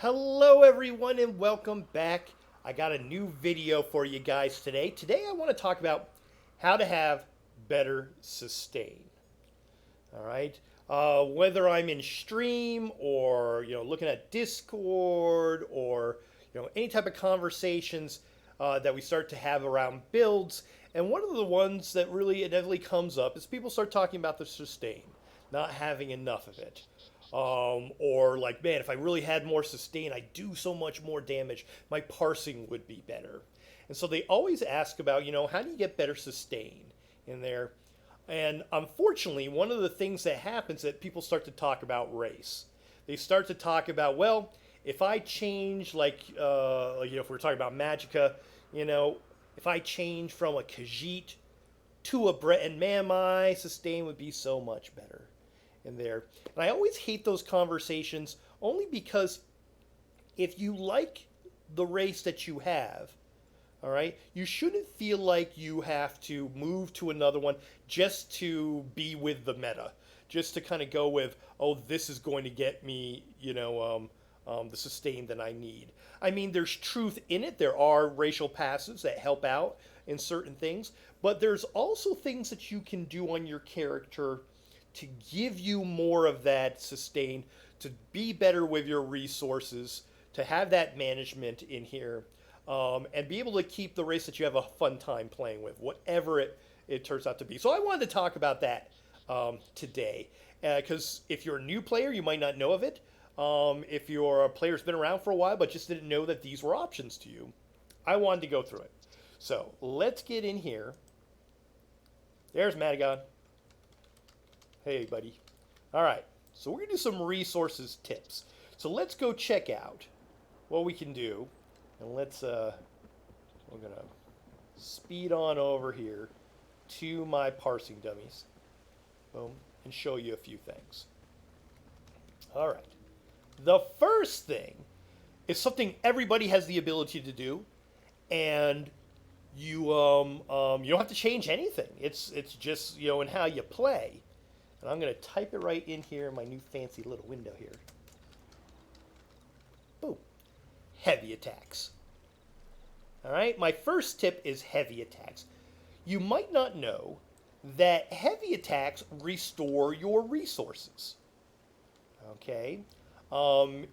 Hello everyone and welcome back. I got a new video for you guys today. Today I want to talk about how to have better sustain. All right. Whether I'm in stream or looking at Discord or any type of conversations that we start to have around builds, and one of the ones that really inevitably comes up is people start talking about the sustain, not having enough of it. Or like, man, if I really had more sustain, I'd do so much more damage. My parsing would be better. And so they always ask about, how do you get better sustain in there? And unfortunately, one of the things that happens that people start to talk about race. They start to talk about, well, if I change, if we're talking about Magicka, if I change from a Khajiit to a Breton, man, my sustain would be so much better in there. And I always hate those conversations only because if you like the race that you have, all right, you shouldn't feel like you have to move to another one just to be with the meta, just to kind of go with, oh, this is going to get me, the sustain that I need. I mean, there's truth in it. There are racial passives that help out in certain things, but there's also things that you can do on your character to give you more of that sustain, to be better with your resources, to have that management in here, and be able to keep the race that you have a fun time playing with, whatever it turns out to be. So I wanted to talk about that today, because if you're a new player, you might not know of it. If you're a player who's been around for a while but just didn't know that these were options to you, I wanted to go through it. So let's get in here. There's Maty. Hey, buddy. All right, so we're going to do some resources tips. So let's go check out what we can do. And we're going to speed on over here to my parsing dummies. Boom. And show you a few things. All right. The first thing is something everybody has the ability to do. And you don't have to change anything. It's just, in how you play. And I'm going to type it right in here in my new fancy little window here. Boom. Heavy attacks. All right, my first tip is heavy attacks. You might not know that heavy attacks restore your resources. Okay?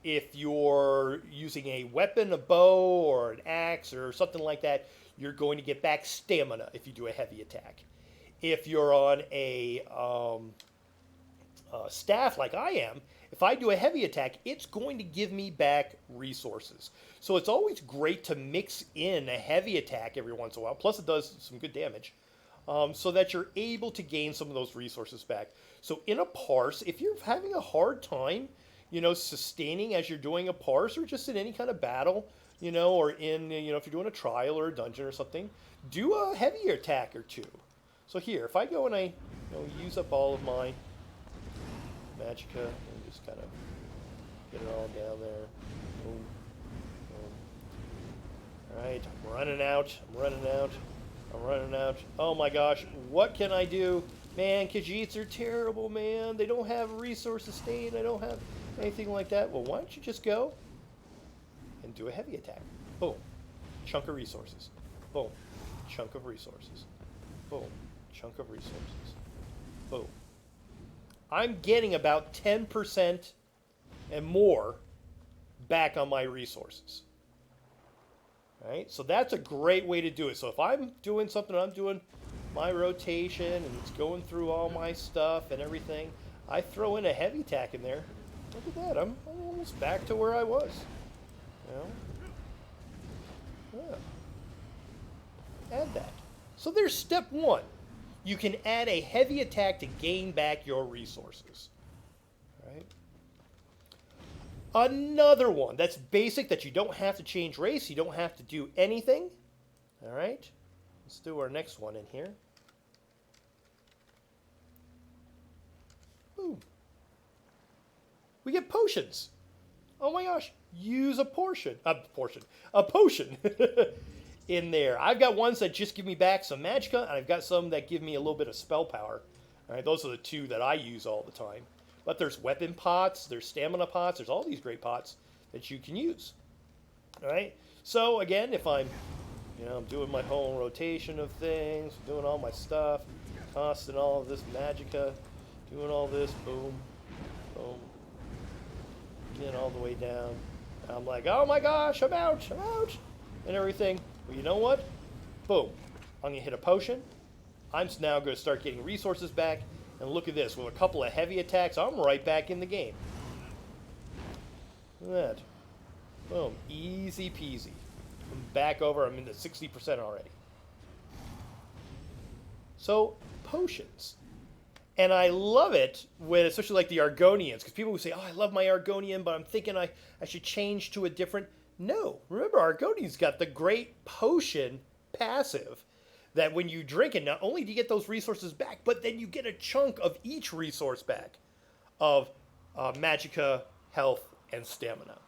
If you're using a weapon, a bow, or an axe, or something like that, you're going to get back stamina if you do a heavy attack. If you're on a staff like I am, if I do a heavy attack, it's going to give me back resources. So it's always great to mix in a heavy attack every once in a while. Plus it does some good damage. So that you're able to gain some of those resources back. So in a parse, if you're having a hard time, sustaining as you're doing a parse or just in any kind of battle, or in, if you're doing a trial or a dungeon or something, do a heavier attack or two. So here, if I go and I use up all of my Magicka and just kind of get it all down there. Boom. Boom. Alright, I'm running out. Oh my gosh, what can I do? Man, Khajiits are terrible, man. They don't have resource sustain. They don't have anything like that. Well, why don't you just go and do a heavy attack? Boom. Chunk of resources. Boom. Chunk of resources. Boom. Chunk of resources. Boom. I'm getting about 10% and more back on my resources. All right, so that's a great way to do it. So if I'm doing something, I'm doing my rotation and it's going through all my stuff and everything, I throw in a heavy attack in there. Look at that, I'm almost back to where I was. Yeah. Add that. So there's step one. You can add a heavy attack to gain back your resources. Right? Another one that's basic, that you don't have to change race, you don't have to do anything. All right? Let's do our next one in here. Boom. We get potions. Oh my gosh. Use a potion in there. I've got ones that just give me back some magicka, and I've got some that give me a little bit of spell power. All right, those are the two that I use all the time. But there's weapon pots, there's stamina pots, there's all these great pots that you can use. All right. So again, if I'm doing my whole rotation of things, doing all my stuff, costing all of this magicka, doing all this, boom, boom, getting all the way down. I'm like, oh my gosh, I'm out, and everything. Well, you know what? Boom. I'm gonna hit a potion. I'm now going to start getting resources back. And look at this. With a couple of heavy attacks, I'm right back in the game. Look at that. Boom. Easy peasy. I'm back over. I'm into 60% already. So, potions. And I love it when, especially like the Argonians, because people would say, oh, I love my Argonian, but I'm thinking I should change to a different. No. Remember, Argonian's got the great potion passive that when you drink it, not only do you get those resources back, but then you get a chunk of each resource back of magicka, health, and stamina.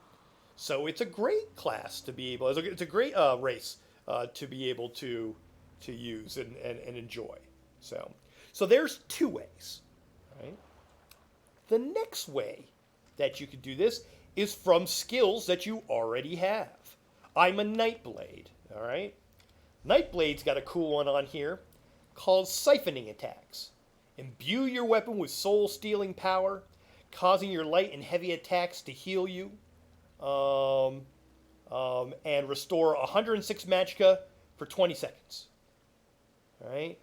So it's a great class to be able, it's a great race to be able to use and enjoy. So there's two ways, right? The next way that you could do this is from skills that you already have. I'm a Nightblade, all right? Nightblade's got a cool one on here called Siphoning Attacks. Imbue your weapon with soul-stealing power, causing your light and heavy attacks to heal you, and restore 106 magicka for 20 seconds. All right?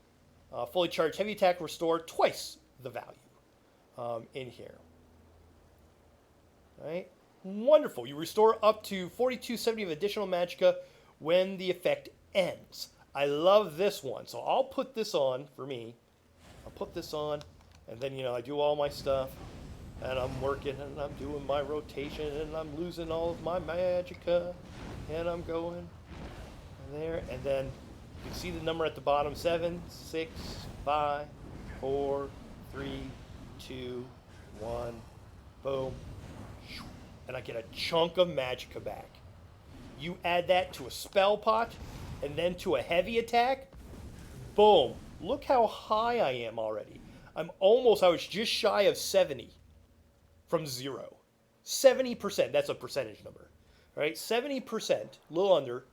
Fully charged heavy attack restore twice the value in here. All right? Wonderful. You restore up to 4270 of additional magicka when the effect ends. I love this one. So I'll put this on for me. I'll put this on, and then, I do all my stuff, and I'm working, and I'm doing my rotation, and I'm losing all of my magicka, and I'm going there, and then you can see the number at the bottom, 7, 6, 5, 4, 3, 2, 1, boom, and I get a chunk of magicka back. You add that to a spell pot, and then to a heavy attack, boom. Look how high I am already. I was just shy of 70 from 0. 70%, that's a percentage number, right? 70%, a little under,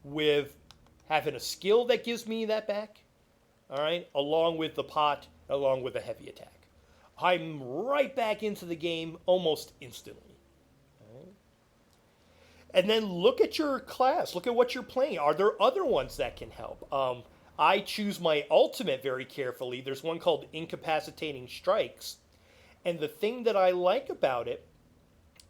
with having a skill that gives me that back, all right, along with the pot, along with a heavy attack. I'm right back into the game almost instantly. And then look at your class. Look at what you're playing. Are there other ones that can help? I choose my ultimate very carefully. There's one called Incapacitating Strikes. And the thing that I like about it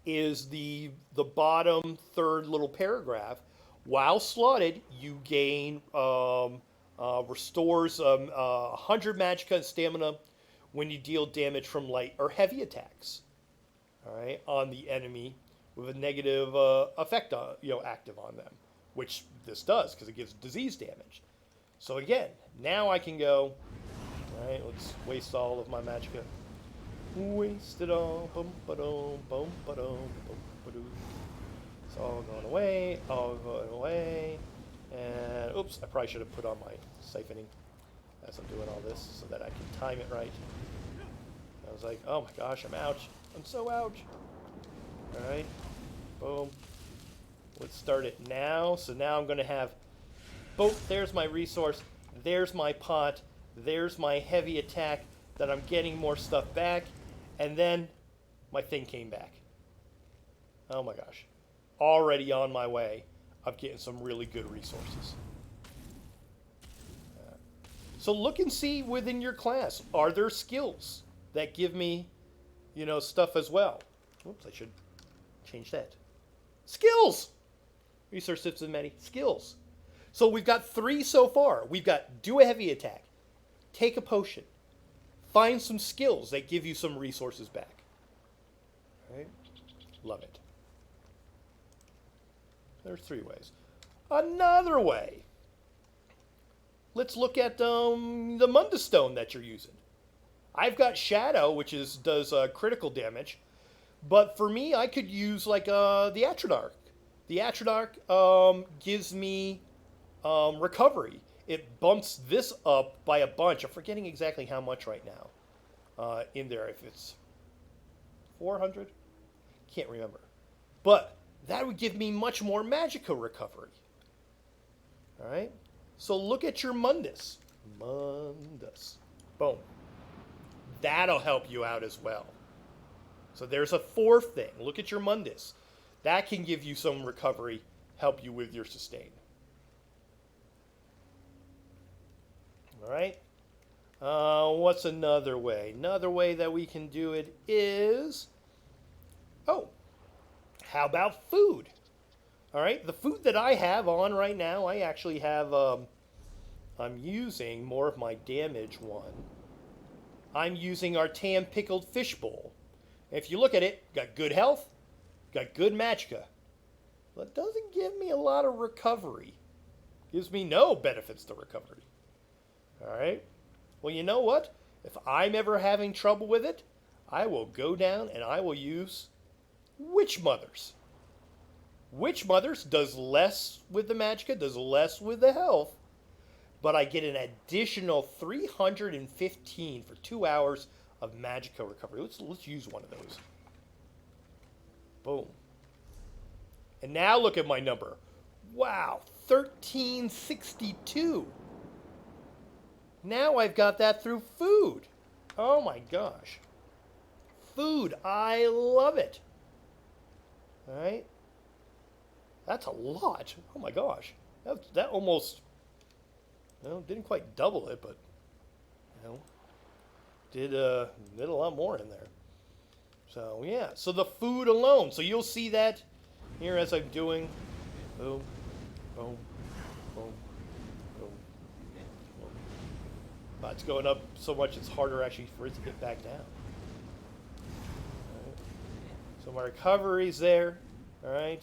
is the bottom third little paragraph. While slotted, you gain, restores 100 magicka and stamina when you deal damage from light or heavy attacks, all right, on the enemy, with a negative effect active on them, which this does because it gives disease damage. So again, now I can go, all right, let's waste all of my magicka. Waste it all, bum ba dum, bum ba dum, bum ba doo. It's all going away, and oops, I probably should have put on my siphoning as I'm doing all this so that I can time it right. I was like, oh my gosh, I'm out. I'm so out. All right, boom. Let's start it now. So now I'm going to have both. There's my resource. There's my pot. There's my heavy attack that I'm getting more stuff back. And then my thing came back. Oh my gosh. Already on my way of getting some really good resources. So look and see within your class. Are there skills that give me, stuff as well? Oops, I should change that. Skills! Resource tips with Maty. Skills. So we've got 3 so far. We've got do a heavy attack, take a potion, find some skills that give you some resources back. All right? Love it. There's 3 ways. Another way. Let's look at the Mundus Stone that you're using. I've got Shadow, which does critical damage. But for me, I could use like the Atrodarch. The Atrodarch gives me recovery. It bumps this up by a bunch. I'm forgetting exactly how much right now in there. If it's 400, can't remember. But that would give me much more Magica recovery. All right? So look at your Mundus. Mundus. Boom. That'll help you out as well. So there's a fourth thing. Look at your Mundus. That can give you some recovery, help you with your sustain. All right? What's another way? Another way that we can do it is, how about food? All right, the food that I have on right now, I actually have, I'm using more of my damage one. I'm using our Tam Pickled Fish Bowl. If you look at it, got good health, got good magicka, but it doesn't give me a lot of recovery. Gives me no benefits to recovery. All right. Well, you know what? If I'm ever having trouble with it, I will go down and I will use Witch Mothers. Witch Mothers does less with the magicka, does less with the health, but I get an additional 315 for 2 hours of magicka recovery. Let's use one of those. Boom. And now look at my number. Wow, 1362. Now I've got that through food. Oh my gosh. Food, I love it. All right. That's a lot. Oh my gosh. That almost, didn't quite double it, but, did a lot more in there. So yeah, so the food alone. So you'll see that here as I'm doing. Boom, boom, boom, boom, boom. But it's going up so much it's harder actually for it to get back down. All right. So my recovery's there. All right.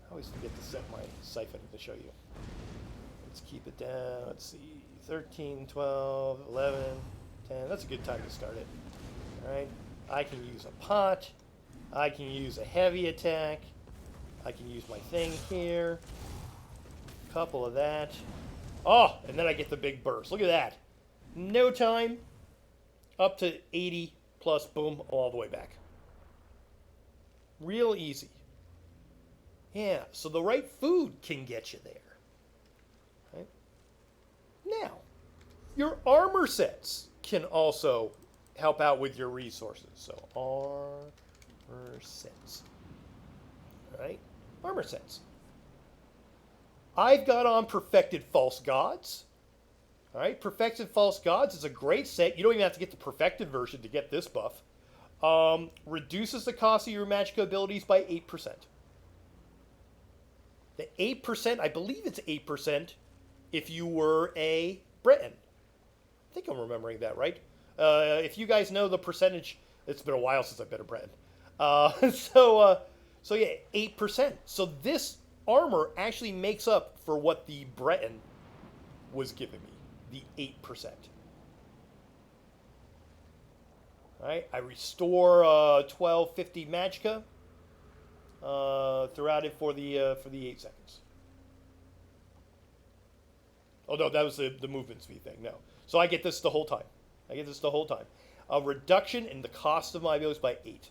I always forget to set my siphon to show you. Let's keep it down. Let's see. 13, 12, 11, 10. That's a good time to start it. All right. I can use a pot. I can use a heavy attack. I can use my thing here. A couple of that. Oh, and then I get the big burst. Look at that. No time. Up to 80 plus, boom, all the way back. Real easy. Yeah, so the right food can get you there. Right? Now, your armor sets can also help out with your resources. So armor sets. All right? Armor sets. I've got on Perfected False Gods. All right? Perfected False Gods is a great set. You don't even have to get the Perfected version to get this buff. Reduces the cost of your magic abilities by 8%. The 8%, I believe it's 8% if you were a Breton. I think I'm remembering that right. If you guys know the percentage, it's been a while since I've been a Breton. So yeah, 8%. So this armor actually makes up for what the Breton was giving me, the 8%. All right, I restore 1250 magicka throughout it for the 8 seconds. Oh no, that was the movement speed thing. No, so I get this the whole time. I get this the whole time. A reduction in the cost of my abilities by 8.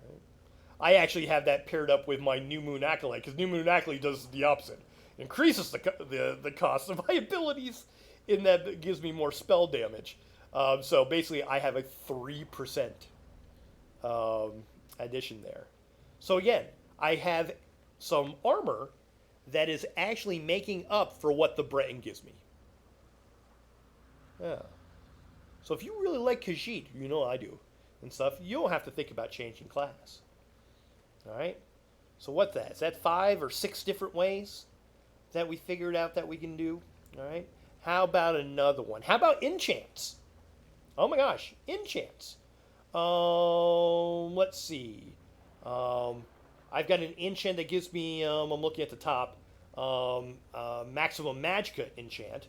Right. I actually have that paired up with my New Moon Acolyte because New Moon Acolyte does the opposite. Increases the cost of my abilities in that it gives me more spell damage. So basically, I have a 3% addition there. So again, I have some armor that is actually making up for what the Breton gives me. Yeah. So if you really like Khajiit, you know I do, and stuff, you don't have to think about changing class. All right? So what's that? Is that 5 or 6 different ways that we figured out that we can do? All right? How about another one? How about enchants? Oh my gosh, enchants. Let's see. I've got an enchant that gives me, I'm looking at the top, maximum magicka enchant.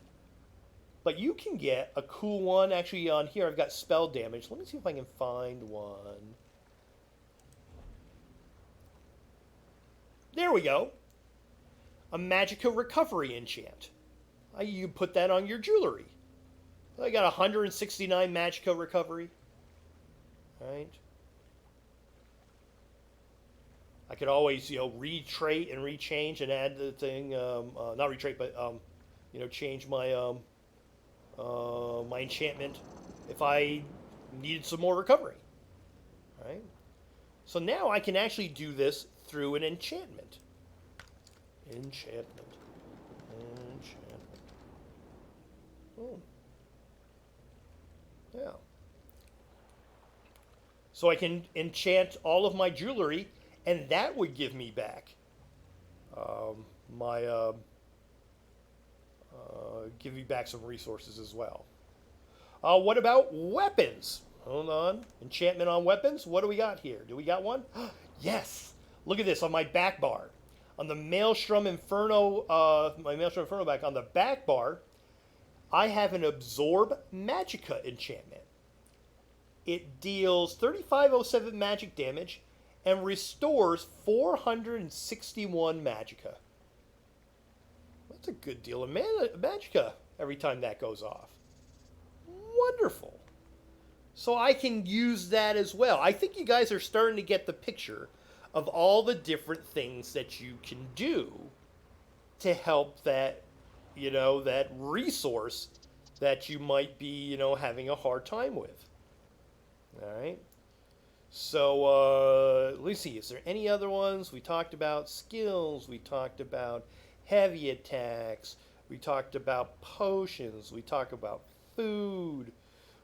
But you can get a cool one. Actually, on here I've got spell damage. Let me see if I can find one. There we go. A magicka recovery enchant. You put that on your jewelry. I got 169 magicka recovery. All right. I could always, retrait and rechange and add the thing, not retrait, but, change my enchantment if I needed some more recovery, right? So now I can actually do this through an enchantment. Enchantment. Enchantment. Oh. Yeah. So I can enchant all of my jewelry, and that would give me back my give me back some resources as well. What about weapons? Hold on. Enchantment on weapons. What do we got here? Do we got one? Yes. Look at this on my back bar. On the Maelstrom Inferno, my Maelstrom Inferno back, on the back bar, I have an Absorb Magicka enchantment. It deals 3507 magic damage and restores 461 magicka. That's a good deal of magicka every time that goes off. Wonderful. So I can use that as well. I think you guys are starting to get the picture of all the different things that you can do to help that, that resource that you might be, having a hard time with. All right. So let's see. Is there any other ones? We talked about skills. We talked about heavy attacks. We talked about potions. We talked about food.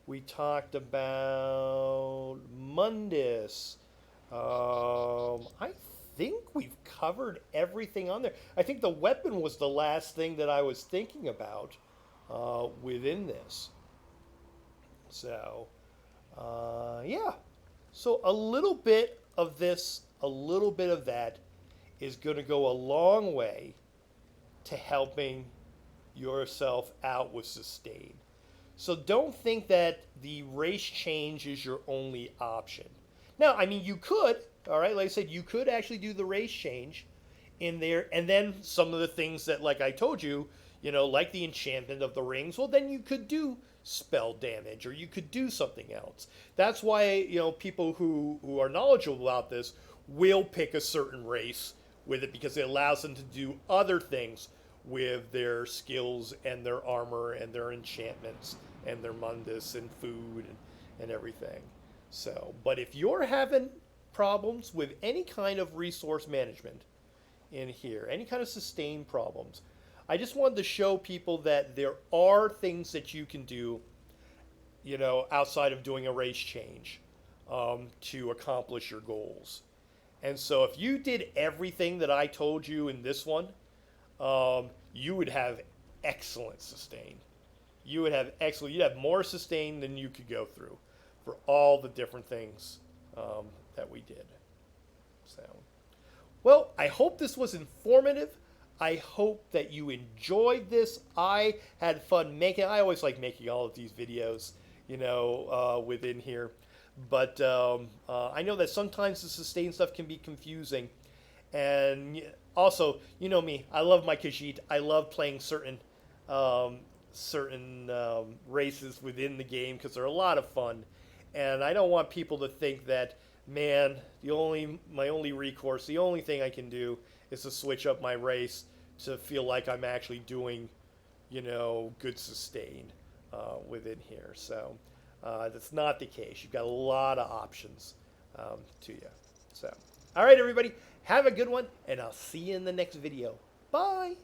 We talked about Mundus. I think we've covered everything on there. I think the weapon was the last thing that I was thinking about within this. So, yeah. So a little bit of this, a little bit of that is going to go a long way to helping yourself out with sustain. So don't think that the race change is your only option. Now, I mean, you could, all right, like I said, you could actually do the race change in there, and then some of the things that, like I told you, like the enchantment of the rings, well, then you could do spell damage, or you could do something else. That's why, people who are knowledgeable about this will pick a certain race with it, because it allows them to do other things with their skills and their armor and their enchantments and their mundus and food and everything. So, but if you're having problems with any kind of resource management in here, any kind of sustain problems, I just wanted to show people that there are things that you can do, outside of doing a race change to accomplish your goals. And so if you did everything that I told you in this one, you would have excellent sustain. You'd have more sustain than you could go through for all the different things that we did. So, well, I hope this was informative. I hope that you enjoyed this. I had fun making. I always like making all of these videos, within here. But I know that sometimes the sustain stuff can be confusing. And also, you know me, I love my Khajiit. I love playing certain races within the game because they're a lot of fun. And I don't want people to think that, man, my only recourse, the only thing I can do is to switch up my race to feel like I'm actually doing, good sustain within here. So that's not the case. You've got a lot of options to you. So, all right, everybody, have a good one, and I'll see you in the next video. Bye.